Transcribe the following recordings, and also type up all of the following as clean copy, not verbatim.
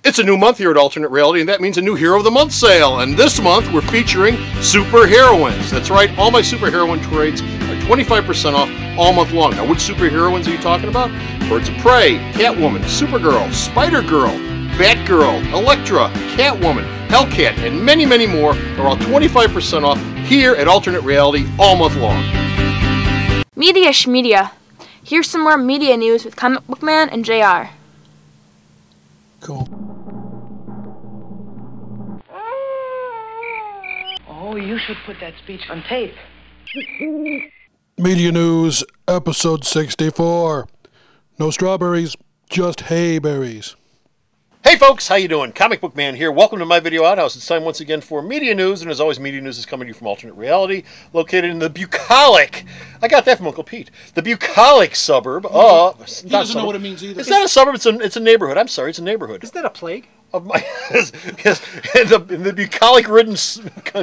It's a new month here at Alternate Reality, and that means a new Hero of the Month sale. And this month, we're featuring super heroines. That's right, all my super heroine trades are 25% off all month long. Now, which super heroines are you talking about? Birds of Prey, Catwoman, Supergirl, Spider-Girl, Batgirl, Elektra, Catwoman, Hellcat, and many, many more are all 25% off here at Alternate Reality all month long. Media Schmedia. Here's some more media news with Comic Book Man and JR. Cool. Oh, you should put that speech on tape. Media News, Episode 64. No strawberries, just hayberries. Hey folks, how you doing? Comic Book Man here. Welcome to my video outhouse. It's time once again for media news, and as always, media news is coming to you from Alternate Reality, located in the bucolic. I got that from Uncle Pete. The bucolic suburb. He doesn't know what it means either. It's not a suburb. It's a neighborhood. I'm sorry, it's a neighborhood. Isn't that a plague? Of my in the bucolic-ridden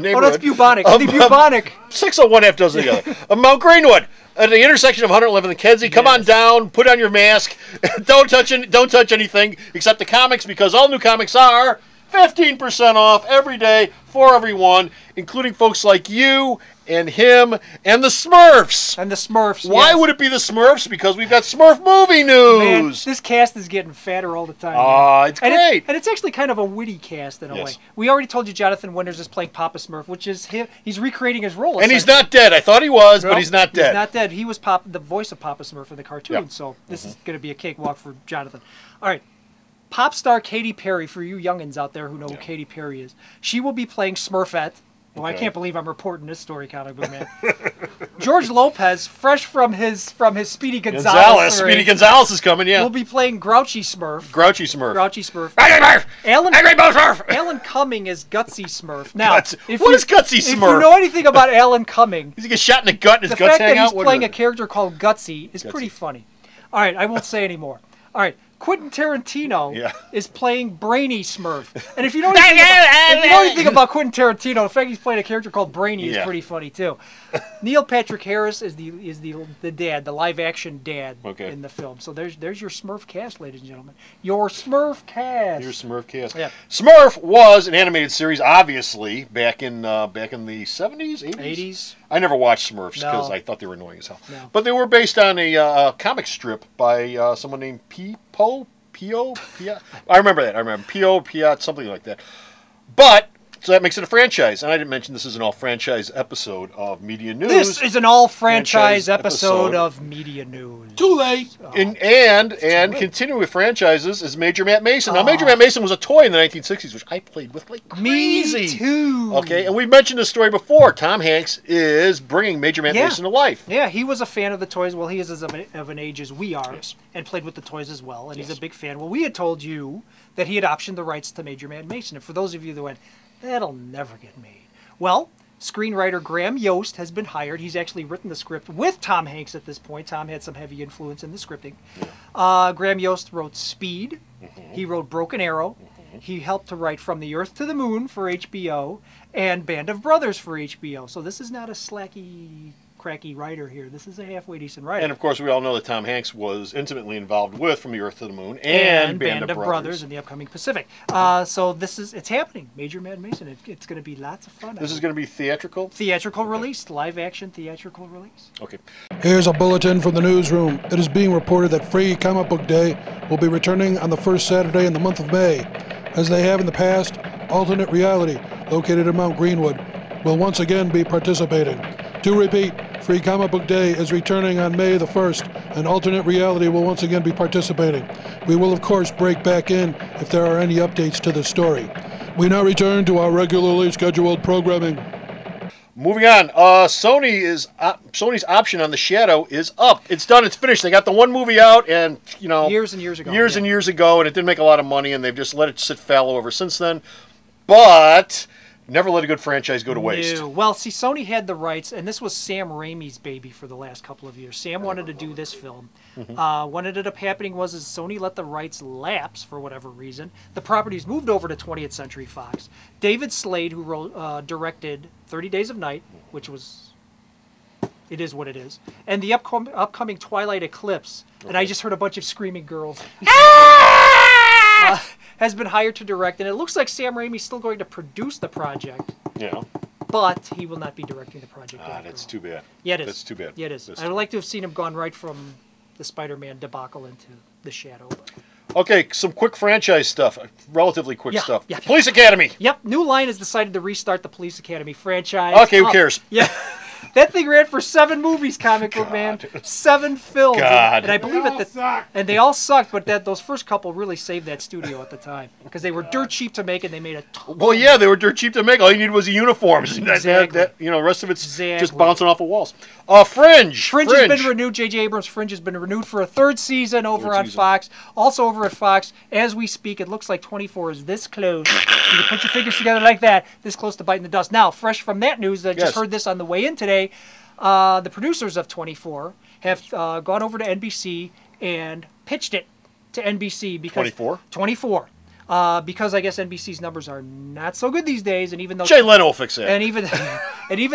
neighborhood. Oh, that's bubonic. The bubonic. 601 half dozen together. Of Mount Greenwood. At the intersection of 111th and Kedzie, come on down, put on your mask, don't touch anything except the comics, because all new comics are 15% off every day for everyone, including folks like you and him and the Smurfs. And the Smurfs. Why would it be the Smurfs? Because we've got Smurf movie news. Man, this cast is getting fatter all the time. It's great. And it's actually kind of a witty cast in a way. Yes. We already told you Jonathan Winters is playing Papa Smurf, which is him. He's recreating his role. And he's not dead. I thought he was, but he's not dead. He's not dead. He was the voice of Papa Smurf in the cartoon, so this is going to be a cakewalk for Jonathan. All right. Pop star Katy Perry, for you youngins out there who know who Katy Perry is, she will be playing Smurfette. Well, I can't believe I'm reporting this story, Comic Book Man. George Lopez, fresh from his Speedy Gonzales. Speedy Gonzales is coming, will be playing Grouchy Smurf. Grouchy Smurf. Grouchy Smurf. Angry Smurf. Alan Cumming is Gutsy Smurf. Now, what is Gutsy Smurf? If you know anything about Alan Cumming, does he get shot in the gut and his guts hang out? The fact that he's playing a character called Gutsy is pretty funny. All right, I won't say any more. All right. Quentin Tarantino is playing Brainy Smurf. And if you know anything about Quentin Tarantino, the fact he's playing a character called Brainy is pretty funny too. Neil Patrick Harris is the dad, the live action dad in the film. So there's your Smurf cast, ladies and gentlemen. Your Smurf cast. Your Smurf cast. Yeah. Smurf was an animated series, obviously, back in the 70s, 80s? 80s. I never watched Smurfs because I thought they were annoying as hell. No. But they were based on a comic strip by someone named P.O. I remember that. I remember P.O. Piat, something like that. But so that makes it a franchise. And I didn't mention this is an all-franchise episode of Media News. This is an all-franchise episode of Media News. Too late. Oh. And continuing with franchises is Major Matt Mason. Now, Major Matt Mason was a toy in the 1960s, which I played with like crazy. Me too. Okay, and we've mentioned this story before. Tom Hanks is bringing Major Matt Mason to life. Yeah, he was a fan of the toys. Well, he is of an age as we are, and played with the toys as well. And he's a big fan. Well, we had told you that he had optioned the rights to Major Matt Mason. And for those of you that went, that'll never get made. Well, screenwriter Graham Yost has been hired. He's actually written the script with Tom Hanks at this point. Tom had some heavy influence in the scripting. Graham Yost wrote Speed. He wrote Broken Arrow. He helped to write From the Earth to the Moon for HBO and Band of Brothers for HBO. So this is not a slacky, cracky writer here. This is a halfway decent writer. And of course, we all know that Tom Hanks was intimately involved with From the Earth to the Moon and Band of Brothers in the upcoming Pacific. So it's happening. Major Matt Mason. It's going to be lots of fun. This is going to be theatrical? Theatrical release. Live action theatrical release. Okay. Here's a bulletin from the newsroom. It is being reported that Free Comic Book Day will be returning on the first Saturday in the month of May. As they have in the past, Alternate Reality, located in Mount Greenwood, will once again be participating. To repeat, Free Comic Book Day is returning on May the 1st, and Alternate Reality will once again be participating. We will, of course, break back in if there are any updates to the story. We now return to our regularly scheduled programming. Moving on, Sony's option on the Shadow is up. It's done. It's finished. They got the one movie out, and years and years ago, and years ago, and it didn't make a lot of money, and they've just let it sit fallow ever since then. But never let a good franchise go to waste. No. Well, see, Sony had the rights, and this was Sam Raimi's baby for the last couple of years. Sam wanted to do this film. What ended up happening was Sony let the rights lapse for whatever reason. The properties moved over to 20th Century Fox. David Slade, who directed 30 Days of Night, which was, it is what it is, and the upcoming Twilight Eclipse, and I just heard a bunch of screaming girls. has been hired to direct, and it looks like Sam Raimi's still going to produce the project. Yeah. But he will not be directing the project. That's too bad. Yeah, it is. That's too bad. Yeah, it is. I would like to have seen him gone right from the Spider-Man debacle into The Shadow. Okay, some quick franchise stuff. Relatively quick stuff. Yeah. Police Academy. Yep, New Line has decided to restart the Police Academy franchise. Okay, who cares? Yeah. That thing ran for 7 movies, Comic Book Man. 7 films. God. And I believe and they all sucked, but those first couple really saved that studio at the time. Because they were dirt cheap to make and they made a ton. Well, yeah, they were dirt cheap to make. All you needed was the uniforms. Exactly. The rest of it's Exactly. just bouncing off of walls. Fringe. Fringe has been renewed. J.J. Abrams' Fringe has been renewed for a 3rd season over on Fox. Also over at Fox, as we speak, it looks like 24 is this close. You can put your fingers together like that, this close to biting the dust. Now, fresh from that news, I just heard this on the way in today. The producers of 24 have gone over to NBC and pitched it to NBC because 24. Because I guess NBC's numbers are not so good these days, and even though Jay Leno will fix that, and even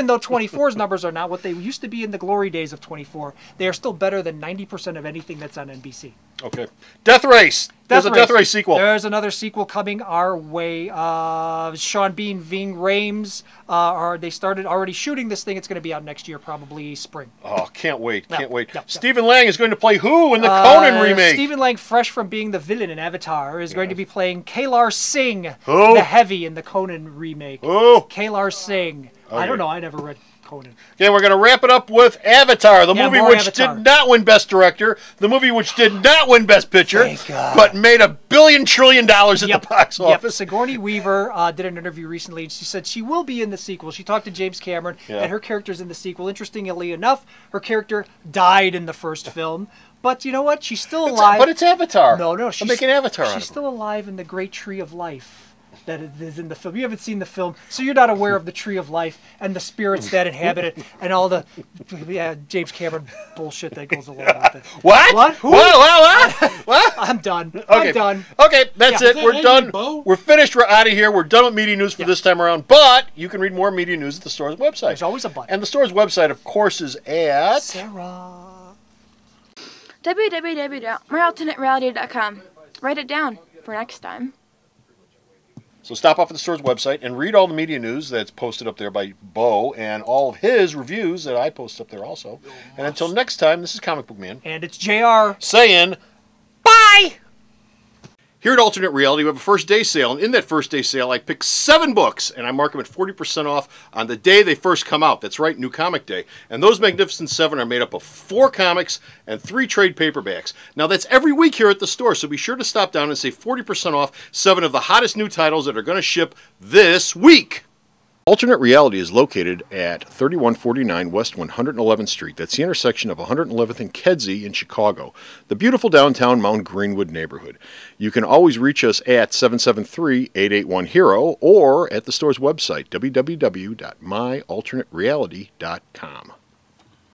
though 24's numbers are not what they used to be in the glory days of 24, they are still better than 90% of anything that's on NBC. Okay. Death Race. There's a Death Race sequel. There's another sequel coming our way. Sean Bean, Ving Rhames, they started already shooting this thing. It's going to be out next year, probably spring. Oh, can't wait. Can't wait. No. Stephen Lang is going to play who in the Conan remake? Stephen Lang, fresh from being the villain in Avatar, is going to be playing Kalar Singh, Who? the Heavy in the Conan remake. Who? Kalar Singh. Okay. I don't know. I never read Conan. Okay, we're going to wrap it up with Avatar, the movie which Avatar. did not win Best Director, the movie which did not win Best Picture, Thank God. but made $1 billion trillion at the box office. Sigourney Weaver did an interview recently, and she said she will be in the sequel. She talked to James Cameron, and her character's in the sequel. Interestingly enough, her character died in the first film. But you know what? She's still alive. But it's Avatar. No, she's making Avatar. She's still alive in the great tree of life that is in the film. You haven't seen the film, so you're not aware of the tree of life and the spirits that inhabit it and all the James Cameron bullshit that goes along with it. What? What? Who? What? I'm done. Okay. I'm done. Okay, that's it. that We're done. Bo? We're finished. We're out of here. We're done with media news for this time around. But you can read more media news at the store's website. There's always a but. And the store's website, of course, is at Sarah. www.myalternatereality.com. Write it down for next time. So stop off at the store's website and read all the media news that's posted up there by Bo and all of his reviews that I post up there also. And until next time, this is Comic Book Man. And it's JR. Saying bye! Here at Alternate Reality, we have a first day sale. And in that first day sale, I pick 7 books and I mark them at 40% off on the day they first come out. That's right, New Comic Day. And those Magnificent 7 are made up of 4 comics and 3 trade paperbacks. Now, that's every week here at the store, so be sure to stop down and save 40% off 7 of the hottest new titles that are going to ship this week. Alternate Reality is located at 3149 West 111th Street. That's the intersection of 111th and Kedzie in Chicago, the beautiful downtown Mount Greenwood neighborhood. You can always reach us at 773-881-HERO or at the store's website, www.myalternatereality.com.